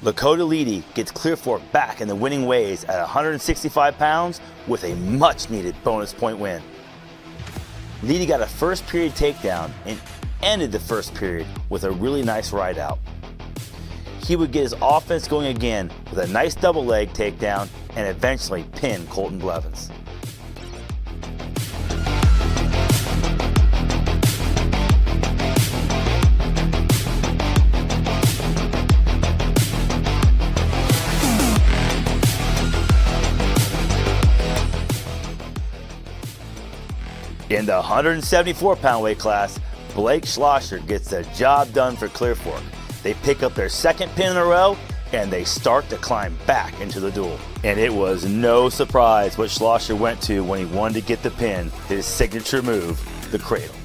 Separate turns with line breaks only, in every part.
Lakota Leedy gets Clear Fork back in the winning ways at 165 pounds with a much-needed bonus point win. Leedy got a first period takedown and ended the first period with a really nice ride out. He would get his offense going again with a nice double leg takedown and eventually pin Colton Blevins. In the 174-pound weight class, Blake Schlosser gets the job done for Clear Fork. They pick up their second pin in a row, and they start to climb back into the duel. And it was no surprise what Schlosser went to when he wanted to get the pin, his signature move, the cradle.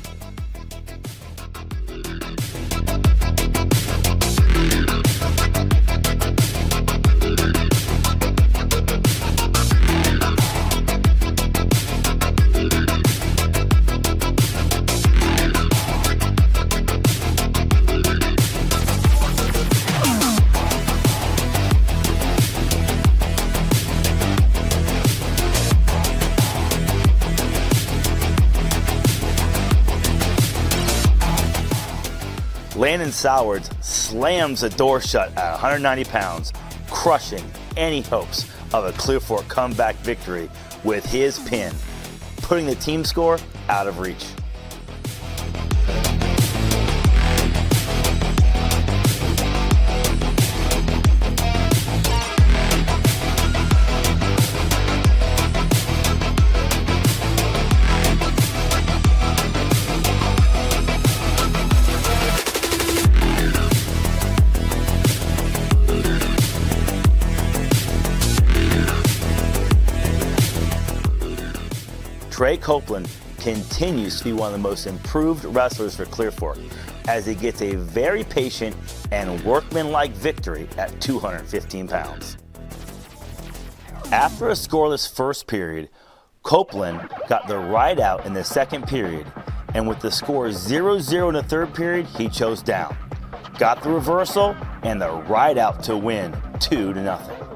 Landon Sowards slams the door shut at 190 pounds, crushing any hopes of a Clear Fork comeback victory with his pin, putting the team score out of reach. Trey Copeland continues to be one of the most improved wrestlers for Clear Fork as he gets a very patient and workmanlike victory at 215 pounds. After a scoreless first period, Copeland got the ride out in the second period, and with the score 0-0 in the third period, he chose down, got the reversal, and the ride out to win 2-0.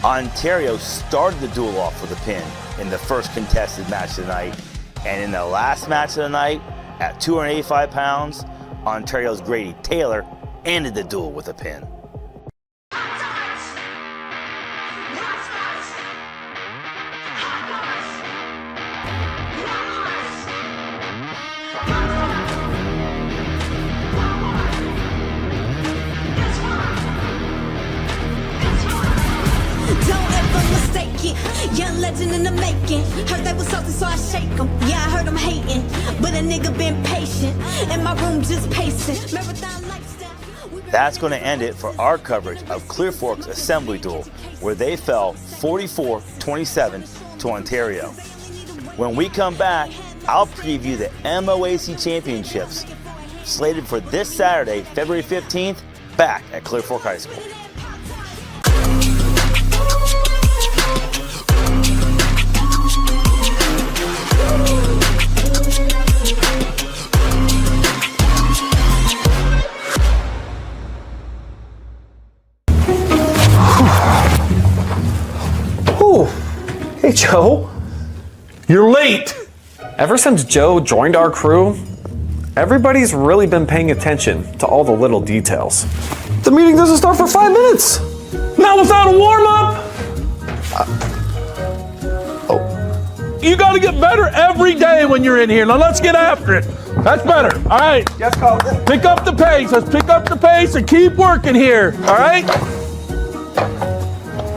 Ontario started the duel off with a pin in the first contested match of the night, and in the last match of the night, at 285 pounds, Ontario's Grady Taylor ended the duel with a pin.
Heard they was salty, so I shake them. Yeah, I heard them hating, but a nigga been patient. In my room just pacing. Marathon lifestyle.
That's going to end it for our coverage of Clear Fork's Assembly Duel, where they fell 44-27 to Ontario. When we come back, I'll preview the MOAC Championships, slated for this Saturday, February 15th, back at Clear Fork High School.
Hey, Joe. You're late.
Ever since Joe joined our crew, everybody's really been paying attention to all the little details.
The meeting doesn't start for 5 minutes. Not without a warm-up. You got to get better every day when you're in here. Now let's get after it. That's better. All right.
Yes, coach.
Pick up the pace. Let's pick up the pace and keep working here. All right?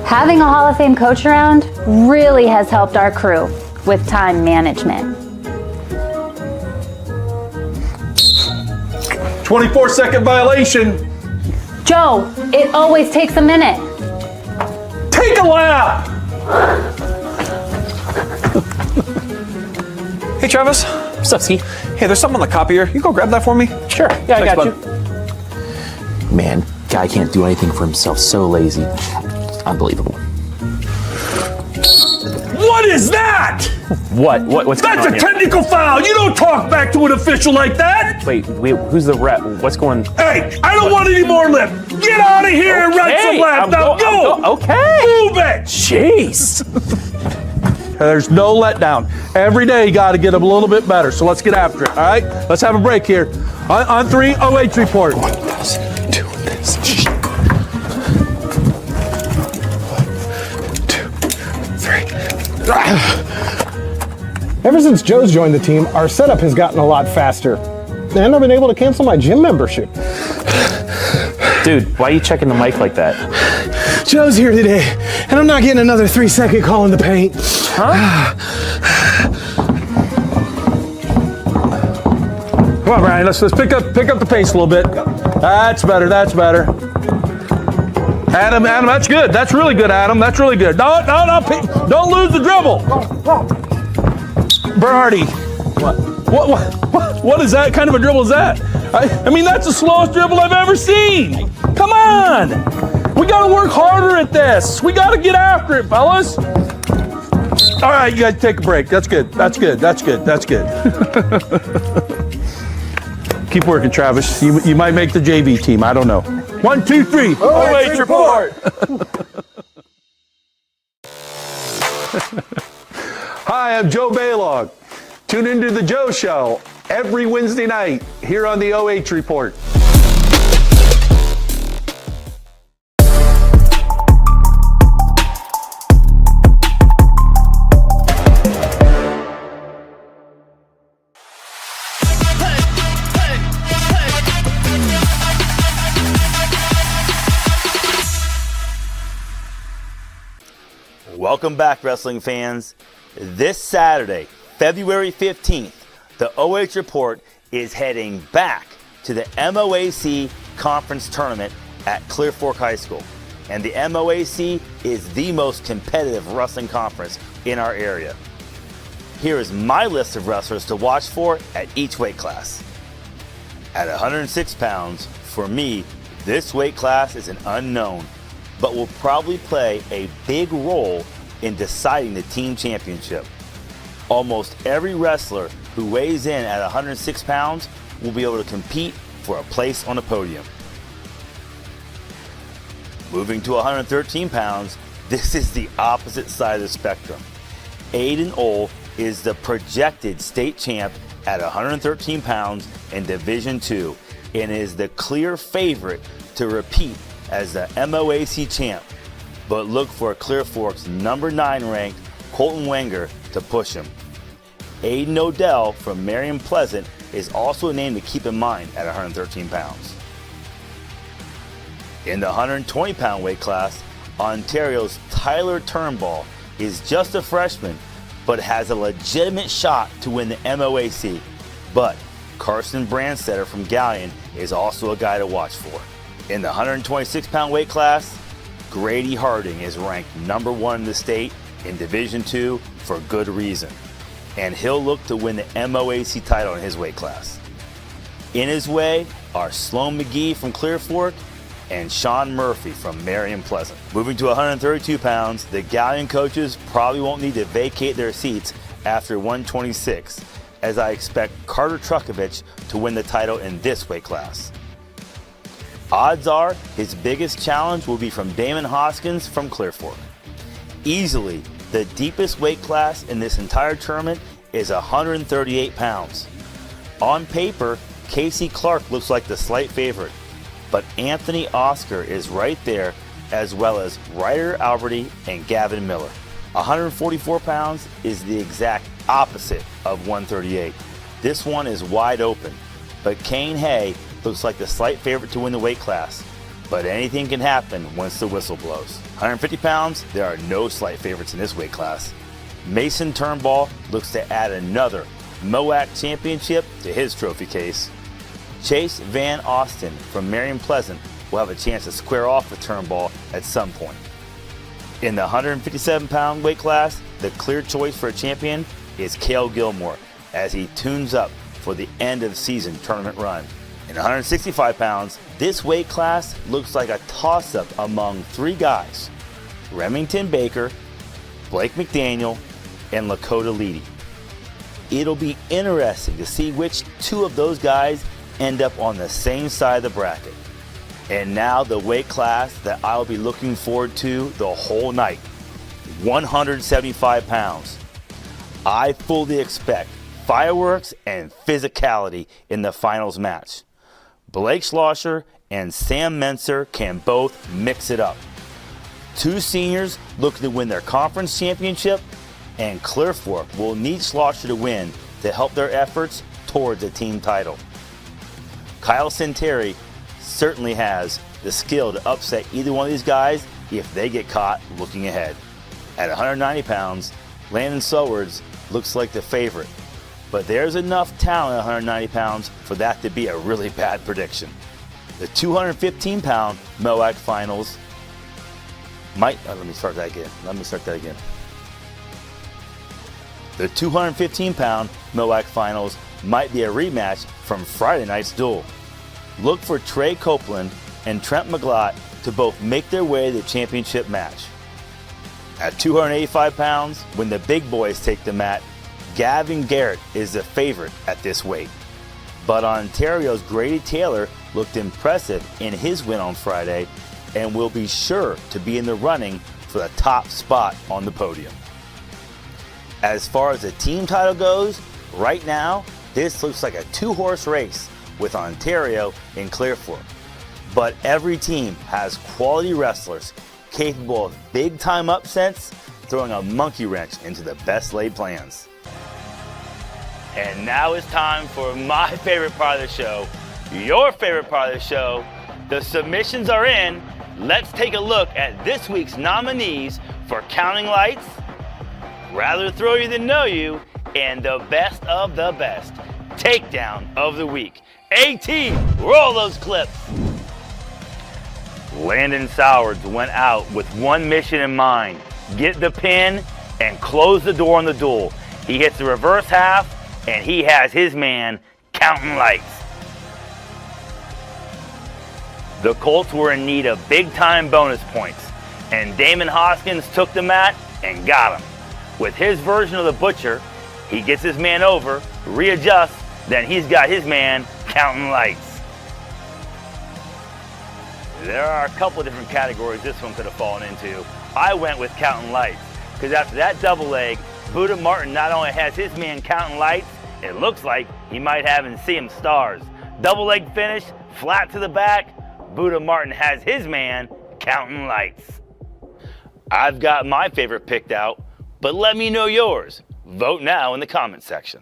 Having a Hall of Fame coach around really has helped our crew with time management.
24-second violation.
Joe, it always takes a minute.
Take a lap.
Hey, Travis.
What's up, Ski?
Hey, there's something on the copier. You go grab that for me?
Sure. Yeah, I
Thanks,
got
bud.
you. Man, guy can't do anything for himself. So lazy. Unbelievable.
What is that?
What's going
That's
on
a
here?
technical foul. You don't talk back to an official like that.
Wait, who's the rep? What's going?
Hey, I don't want any more lip. Get out of here and run some laps. Now go.
Okay.
Move it.
Jeez.
There's no letdown. Every day you got to get a little bit better. So let's get after it. All right. Let's have a break here. On 3, OH report.
Doing this.
1, 2, 3.
Ever since Joe's joined the team, our setup has gotten a lot faster. And I've been able to cancel my gym membership.
Dude, why are you checking the mic like that?
Joe's here today, and I'm not getting another 3-second call in the paint.
Huh?
Come on, Brian. Let's pick up the pace a little bit. That's better. That's better. Adam, that's good. That's really good, Adam. That's really good. No, don't lose the dribble. Bernardi. What is that kind of a dribble is that? I mean, that's the slowest dribble I've ever seen. Come on. We got to work harder at this. We got to get after it, fellas. All right, you guys take a break. That's good. That's good. That's good. That's good. Keep working, Travis. You might make the JV team. I don't know. 1, 2, 3. OH report. Hi, I'm Joe Baylog. Tune into the Joe Show every Wednesday night here on the OH Report.
Welcome back, wrestling fans. This Saturday, February 15th, the OH Report is heading back to the MOAC Conference Tournament at Clear Fork High School. And the MOAC is the most competitive wrestling conference in our area. Here is my list of wrestlers to watch for at each weight class. At 106 pounds, for me, this weight class is an unknown, but will probably play a big role in deciding the team championship. Almost every wrestler who weighs in at 106 pounds will be able to compete for a place on a podium. Moving to 113 pounds, this is the opposite side of the spectrum. Aiden Ole is the projected state champ at 113 pounds in Division II and is the clear favorite to repeat as the MOAC champ. But look for Clear Fork's number 9 ranked Colton Wenger to push him. Aiden Odell from Marion Pleasant is also a name to keep in mind at 113 pounds. In the 120 pound weight class, Ontario's Tyler Turnbull is just a freshman, but has a legitimate shot to win the MOAC. But Carson Brandstetter from Galleon is also a guy to watch for. In the 126-pound weight class, Grady Harding is ranked number 1 in the state in Division II for good reason, and he'll look to win the MOAC title in his weight class. In his way are Sloan McGee from Clear Fork and Sean Murphy from Marion Pleasant. Moving to 132 pounds, the Galleon coaches probably won't need to vacate their seats after 126, as I expect Carter Trukovich to win the title in this weight class. Odds are his biggest challenge will be from Damon Hoskins from Clear Fork. Easily, the deepest weight class in this entire tournament is 138 pounds. On paper, Casey Clark looks like the slight favorite, but Anthony Oscar is right there, as well as Ryder Alberty and Gavin Miller. 144 pounds is the exact opposite of 138. This one is wide open, but Kane Hay looks like the slight favorite to win the weight class, but anything can happen once the whistle blows. 150 pounds, there are no slight favorites in this weight class. Mason Turnbull looks to add another MOAC championship to his trophy case. Chase Van Austin from Marion Pleasant will have a chance to square off with Turnbull at some point. In the 157-pound weight class, the clear choice for a champion is Cale Gilmore, as he tunes up for the end-of-season tournament run. In 165 pounds, this weight class looks like a toss-up among 3 guys: Remington Baker, Blake McDaniel, and Lakota Leedy. It'll be interesting to see which 2 of those guys end up on the same side of the bracket. And now the weight class that I'll be looking forward to the whole night, 175 pounds. I fully expect fireworks and physicality in the finals match. Blake Schlosser and Sam Menser can both mix it up. 2 seniors looking to win their conference championship, and Clear Fork will need Schlosser to win to help their efforts towards a team title. Kyle Sinteri certainly has the skill to upset either one of these guys if they get caught looking ahead. At 190 pounds, Landon Sowards looks like the favorite, but there's enough talent at 190 pounds for that to be a really bad prediction. The 215-pound MOAC finals might, let me start that again. The 215-pound MOAC finals might be a rematch from Friday night's duel. Look for Trey Copeland and Trent McGlott to both make their way to the championship match. At 285 pounds, when the big boys take the mat, Gavin Garrett is the favorite at this weight. But Ontario's Grady Taylor looked impressive in his win on Friday and will be sure to be in the running for the top spot on the podium. As far as the team title goes, right now, this looks like a 2-horse race with Ontario and Clear Fork. But every team has quality wrestlers capable of big-time upsets, throwing a monkey wrench into the best laid plans. And now it's time for my favorite part of the show, your favorite part of the show. The submissions are in. Let's take a look at this week's nominees for Counting Lights, Rather Throw You Than Know You, and the best of the best, Takedown of the Week. AT, roll those clips. Landon Sowards went out with one mission in mind: get the pin and close the door on the duel. He hits the reverse half, and he has his man counting lights. The Colts were in need of big-time bonus points, and Damon Hoskins took the mat and got him. With his version of the Butcher, he gets his man over, readjusts, then he's got his man counting lights. There are a couple of different categories this one could have fallen into. I went with counting lights, because after that double leg, Buddha Martin not only has his man counting lights, it looks like he might have and see him stars. Double leg finish, flat to the back, Buddha Martin has his man counting lights. I've got my favorite picked out, but let me know yours. Vote now in the comment section.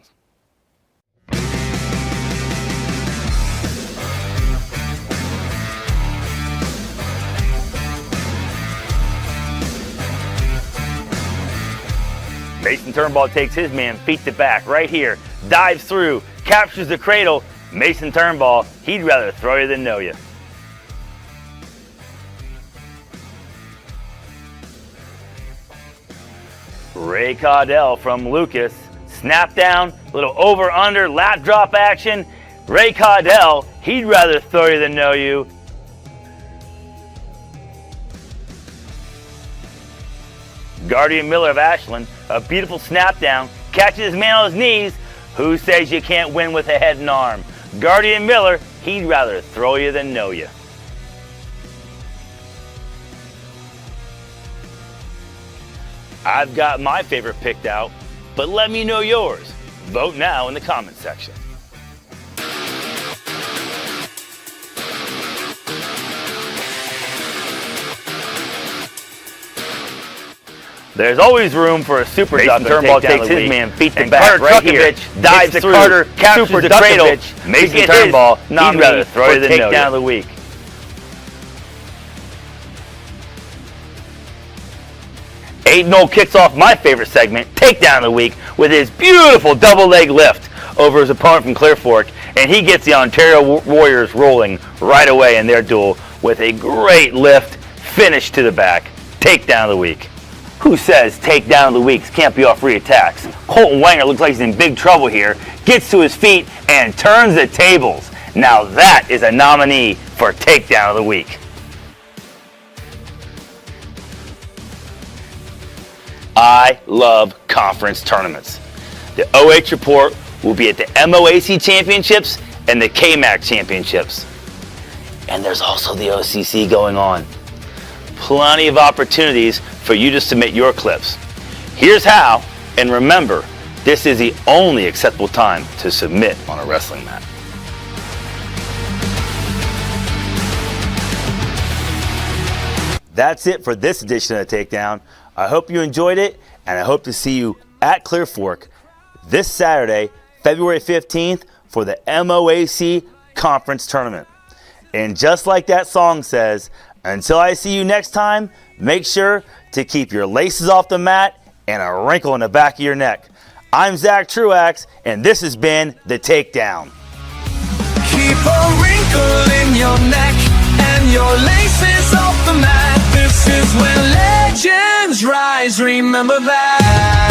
Mason Turnbull takes his man feet to back right here, dives through, captures the cradle. Mason Turnbull, he'd rather throw you than know you. Ray Caudell from Lucas. Snap down, little over under, lap drop action. Ray Caudell, he'd rather throw you than know you. Guardian Miller of Ashland, a beautiful snap down, catches his man on his knees. Who says you can't win with a head and arm? Guardian Miller, he'd rather throw you than know you. I've got my favorite picked out, but let me know yours. Vote now in the comment section. There's always room for a super duck. Turnbull takes his man feet to back right here, dives through, Carter captures the cradle. Mason Turnbull, he'd rather throw you than know you. Takedown of the week. Aiden Knoll kicks off my favorite segment, Takedown of the Week, with his beautiful double leg lift over his opponent from Clear Fork, and he gets the Ontario Warriors rolling right away in their duel with a great lift, finish to the back. Takedown of the Week. Who says Takedown of the Weeks can't be off free attacks? Colton Wanger looks like he's in big trouble here, gets to his feet, and turns the tables. Now that is a nominee for Takedown of the Week. I love conference tournaments. The OH report will be at the MOAC Championships and the KMAC Championships. And there's also the OCC going on. Plenty of opportunities for you to submit your clips. Here's how, and remember, this is the only acceptable time to submit on a wrestling mat. That's it for this edition of The Takedown. I hope you enjoyed it, and I hope to see you at Clear Fork this Saturday, February 15th, for the MOAC Conference Tournament. And just like that song says, until I see you next time, make sure to keep your laces off the mat and a wrinkle in the back of your neck. I'm Zack Truax, and this has been The Takedown.
Keep a wrinkle in your neck and your laces off the mat. This is when legends rise, remember that.